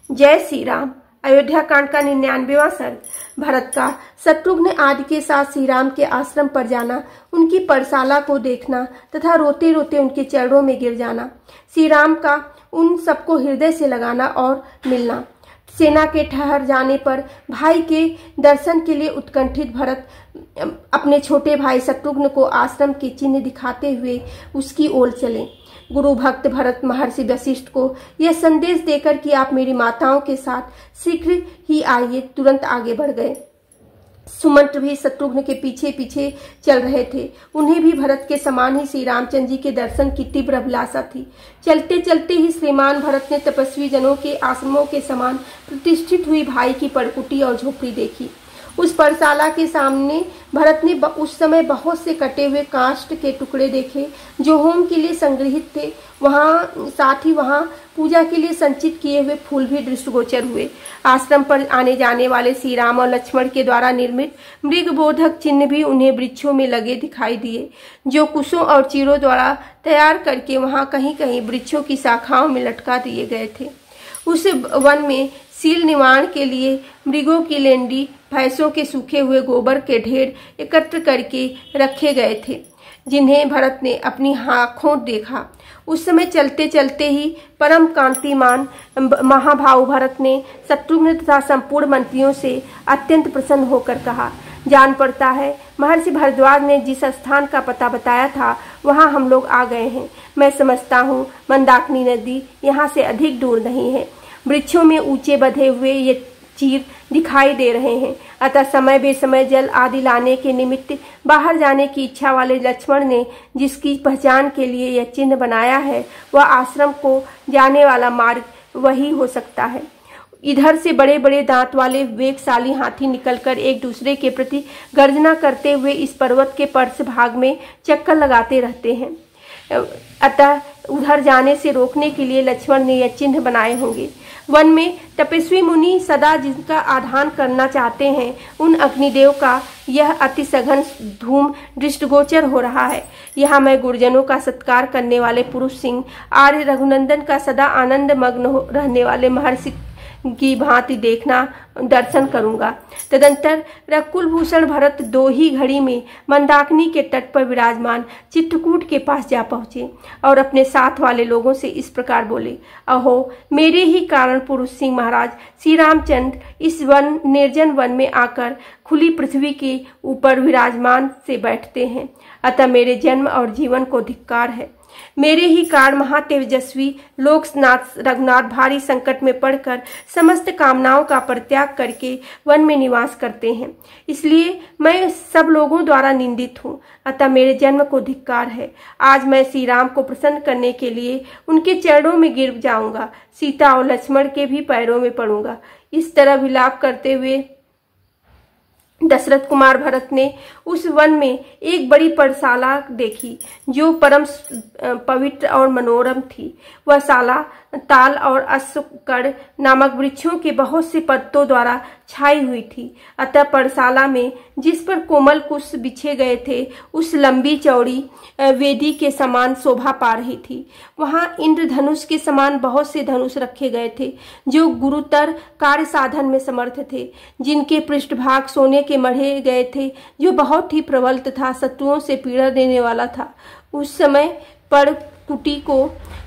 जय श्री राम। अयोध्या कांड का 99वां सर्ग। भरत का शत्रुघ्न आदि के साथ श्री राम के आश्रम पर जाना, उनकी परशाला को देखना तथा रोते रोते उनके चरणों में गिर जाना, श्री राम का उन सबको हृदय से लगाना और मिलना। सेना के ठहर जाने पर भाई के दर्शन के लिए उत्कंठित भरत अपने छोटे भाई शत्रुघ्न को आश्रम के चिन्ह दिखाते हुए उसकी ओर चले। गुरु भक्त भरत महर्षि वशिष्ठ को यह संदेश देकर कि आप मेरी माताओं के साथ शीघ्र ही आइए, तुरंत आगे बढ़ गए। सुमंत्र भी शत्रुघ्न के पीछे पीछे चल रहे थे। उन्हें भी भरत के समान ही श्री रामचंद्र जी के दर्शन की तीव्र अभिलाषा थी। चलते चलते ही श्रीमान भरत ने तपस्वी जनों के आश्रमों के समान प्रतिष्ठित हुई भाई की परकुटी और झोपड़ी देखी। उस परशाला के सामने भरत ने उस समय बहुत से कटे हुए काष्ठ के टुकड़े देखे जो होम के लिए संग्रहित थे। साथ ही वहां पूजा के लिए संचित किए हुए फूल भी दृष्टिगोचर हुए। आश्रम पर आने जाने वाले श्री राम और लक्ष्मण के द्वारा निर्मित मृग बोधक चिन्ह भी उन्हें वृक्षों में लगे दिखाई दिए, जो कुशों और चीरों द्वारा तैयार करके वहां कहीं कहीं वृक्षों की शाखाओं में लटका दिए गए थे। उस वन में सील निर्माण के लिए मृगों की लेंडी, भैंसों के सूखे हुए गोबर के ढेर एकत्र करके रखे गए थे, जिन्हें भरत ने अपनी आँखों देखा। उस समय चलते चलते ही परम कांतिमान महाभाव भरत ने शत्रुघ्न तथा संपूर्ण मंत्रियों से अत्यंत प्रसन्न होकर कहा, जान पड़ता है महर्षि भारद्वाज ने जिस स्थान का पता बताया था वहां हम लोग आ गए हैं। मैं समझता हूँ मंदाकिनी नदी यहाँ से अधिक दूर नहीं है। वृक्षों में ऊंचे बंधे हुए ये चीर दिखाई दे रहे हैं, अतः समय बेसमय जल आदि लाने के निमित्त बाहर जाने की इच्छा वाले लक्ष्मण ने जिसकी पहचान के लिए यह चिन्ह बनाया है, वह आश्रम को जाने वाला मार्ग वही हो सकता है। इधर से बड़े बड़े दांत वाले वेगशाली हाथी निकलकर एक दूसरे के प्रति गर्जना करते हुए इस पर्वत के पर्श भाग में चक्कर लगाते रहते हैं, अतः उधर जाने से रोकने के लिए लक्ष्मण ने यह चिन्ह बनाए होंगे। वन में तपस्वी मुनि सदा जिनका आधान करना चाहते हैं, उन अग्निदेव का यह अति सघन धूम दृष्टिगोचर हो रहा है। यहाँ मैं गुरुजनों का सत्कार करने वाले पुरुष सिंह, आर्य रघुनंदन का सदा आनंद मग्न रहने वाले महर्षि की भांति देखना दर्शन करूंगा। तदंतर रकुलभूषण भरत दो ही घड़ी में मंदाकिनी के तट पर विराजमान चित्रकूट के पास जा पहुंचे और अपने साथ वाले लोगों से इस प्रकार बोले, अहो मेरे ही कारण पुरुष सिंह महाराज श्री रामचंद्र इस निर्जन वन में आकर खुली पृथ्वी के ऊपर विराजमान से बैठते हैं, अतः मेरे जन्म और जीवन को धिक्कार है। मेरे ही कारण महातेजस्वी लोकनाथ रघुनाथ भारी संकट में पड़कर समस्त कामनाओं का परित्याग करके वन में निवास करते हैं, इसलिए मैं सब लोगों द्वारा निंदित हूँ, अतः मेरे जन्म को धिक्कार है। आज मैं श्री राम को प्रसन्न करने के लिए उनके चरणों में गिर जाऊंगा, सीता और लक्ष्मण के भी पैरों में पड़ूंगा। इस तरह विलाप करते हुए दशरथ कुमार भरत ने उस वन में एक बड़ी परशाला देखी जो परम पवित्र और मनोरम थी। वह शाला ताल और अश्वकड़ नामक वृक्षों के बहुत से पत्तों द्वारा छाई हुई थी, अतः परशाला में जिस पर कोमल कुश बिछे गए थे उस लंबी चौड़ी वेदी के समान शोभा पा रही थी। वहां इंद्रधनुष के समान बहुत से धनुष रखे गए थे जो गुरुतर कार्य साधन में समर्थ थे, जिनके पृष्ठभाग सोने के मढ़े गए थे जो बहुत ही प्रबल तथा शत्रुओं से पीड़ा देने वाला था। उस समय पर कुटी को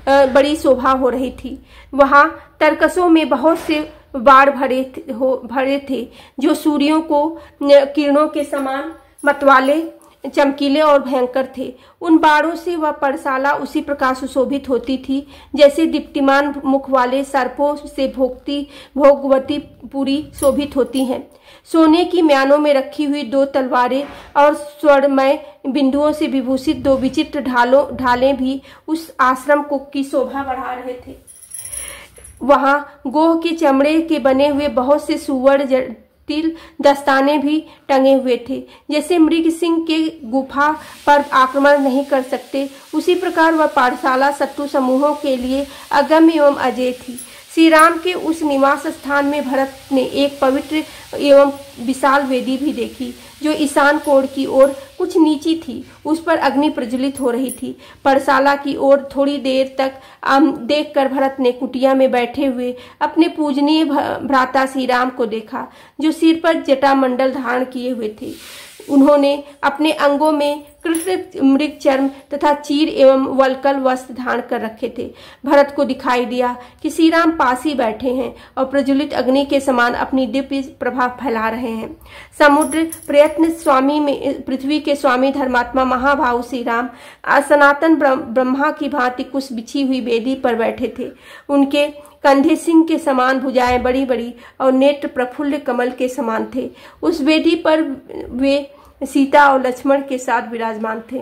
बड़ी शोभा हो रही थी। वहां तरकसों में बहुत से बाण भरे थे जो सूर्यों को किरणों के समान मतवाले, चमकीले और भयंकर थे। उन बाणों से वह परशाला उसी प्रकार सुशोभित होती थी जैसे दीप्तिमान मुख वाले सर्पों से भोगवती पूरी शोभित होती हैं। सोने की म्यानों में रखी हुई दो तलवारें और स्वर्णमय बिंदुओं से विभूषित दो विचित्र ढालें भी उस आश्रम को की शोभा बढ़ा रहे थे। वहां गोह के चमड़े के बने हुए बहुत से सुवर्ण तिल दस्ताने भी टंगे हुए थे। जैसे मृग सिंह के गुफा पर आक्रमण नहीं कर सकते, उसी प्रकार वह पाठशाला शत्रु समूहों के लिए अगम्य एवं अजेय थी। श्री राम के उस निवास स्थान में भरत ने एक पवित्र एवं विशाल वेदी भी देखी, जो ईशान कोण की ओर कुछ नीची थी। उस पर अग्नि प्रज्वलित हो रही थी। परशाला की ओर थोड़ी देर तक देखकर भरत ने कुटिया में बैठे हुए अपने पूजनीय भ्राता श्री राम को देखा, जो सिर पर जटामंडल धारण किए हुए थे। उन्होंने अपने अंगों में कृष्ण मृग चर्म तथा चीर एवं वल्कल वस्त्र धारण कर रखे थे। भरत को दिखाई दिया कि श्री राम पास ही बैठे हैं और प्रज्वलित अग्नि के समान अपनी दिव्य प्रभा फैला रहे हैं। समुद्र प्रयत्न स्वामी में पृथ्वी के स्वामी धर्मात्मा महाभाव श्री राम सनातन ब्रह्मा की भांति कुछ बिछी हुई वेदी पर बैठे थे। उनके कंधे सिंह के समान, भुजाएं बड़ी बड़ी और नेत्र प्रफुल्ल कमल के समान थे। उस वेदी पर वे सीता और लक्ष्मण के साथ विराजमान थे।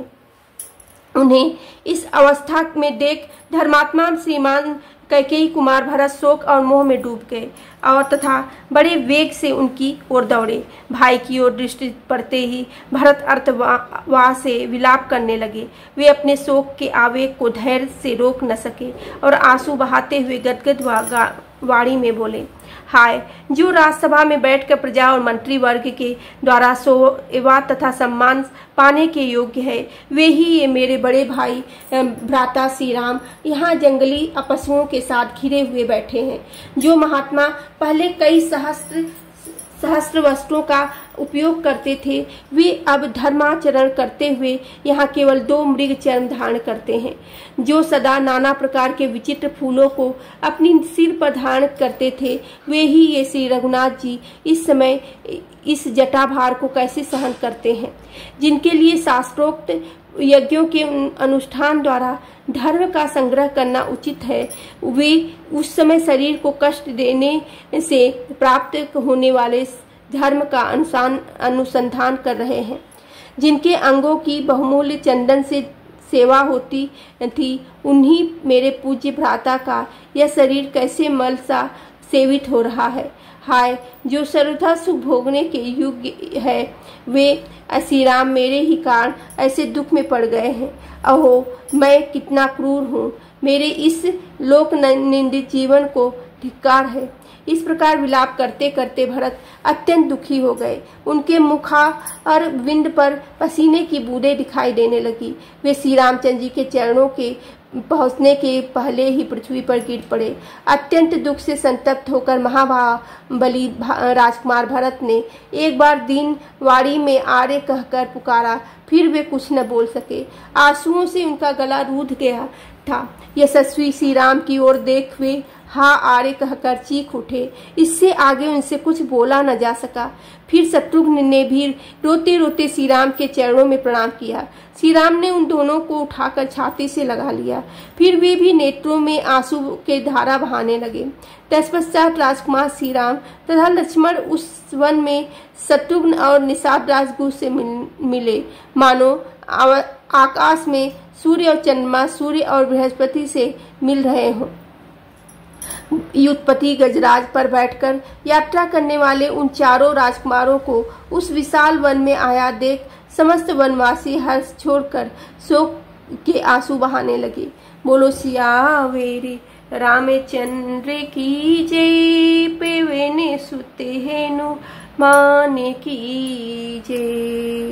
उन्हें इस अवस्था में देख धर्मात्मा श्रीमान कैकेयी कुमार भरत शोक और मोह में डूब गए और तथा बड़े वेग से उनकी ओर दौड़े। भाई की ओर दृष्टि पड़ते ही भरत अर्थवाह से विलाप करने लगे। वे अपने शोक के आवेग को धैर्य से रोक न सके और आंसू बहाते हुए गदगद वाणी में बोले, हाय, जो राज्यसभा में बैठकर प्रजा और मंत्री वर्ग के द्वारा सेवा तथा सम्मान पाने के योग्य है, वे ही ये मेरे बड़े भाई भ्राता श्री राम यहाँ जंगली पशुओं के साथ घिरे हुए बैठे हैं। जो महात्मा पहले कई सहस्त्र वस्त्रों का उपयोग करते थे, वे अब धर्माचरण करते हुए यहाँ केवल 2 मृग चर्म धारण करते हैं। जो सदा नाना प्रकार के विचित्र फूलों को अपनी सिर पर धारण करते थे, वे ही ये श्री रघुनाथ जी इस समय इस जटाभार को कैसे सहन करते हैं। जिनके लिए शास्त्रोक्त यज्ञों के अनुष्ठान द्वारा धर्म का संग्रह करना उचित है, वे उस समय शरीर को कष्ट देने से प्राप्त होने वाले धर्म का अनुसंधान कर रहे हैं। जिनके अंगों की बहुमूल्य चंदन से सेवा होती थी, उन्हीं मेरे पूज्य भ्राता का यह शरीर कैसे मल सा सेवित हो रहा है। हाय, जो सर्वथा सुख भोगने के योग्य है, वे श्री राम मेरे ही कारण ऐसे दुख में पड़ गए हैं। अहो, मैं कितना क्रूर हूँ, मेरे इस लोक निंदित जीवन को धिक्कार है। इस प्रकार विलाप करते करते भरत अत्यंत दुखी हो गए। उनके मुखा और विंद पर पसीने की बूंदें दिखाई देने लगी। वे श्री रामचंद्र जी के चरणों के पहुंचने के पहले ही पृथ्वी पर गिर पड़े। अत्यंत दुख से संतप्त होकर महाबली राजकुमार भरत ने एक बार दीन वाणी में आर्य कहकर पुकारा, फिर वे कुछ न बोल सके। आंसुओं से उनका गला रूंध गया था। यशस्वी श्री राम की ओर देख वे हाँ आर्य कहकर चीख उठे। इससे आगे उनसे कुछ बोला न जा सका। फिर शत्रुघ्न ने भी रोते रोते श्री राम के चरणों में प्रणाम किया। श्री राम ने उन दोनों को उठाकर छाती से लगा लिया। फिर वे भी नेत्रों में आंसू के धारा बहाने लगे। तत्पश्चात राजकुमार श्री राम तथा लक्ष्मण उस वन में शत्रुघ्न और निषाद राजगुरु से मिले। मानो आकाश में सूर्य और चंद्रमा सूर्य और बृहस्पति से मिल रहे हों। युद्धपति गजराज पर बैठकर यात्रा करने वाले उन चारों राजकुमारों को उस विशाल वन में आया देख समस्त वनवासी हर्ष छोड़कर शोक के आंसू बहाने लगे। बोलो सियावेरे रामचंद्र की जय, पेवेने सुते हेनु माने की जय।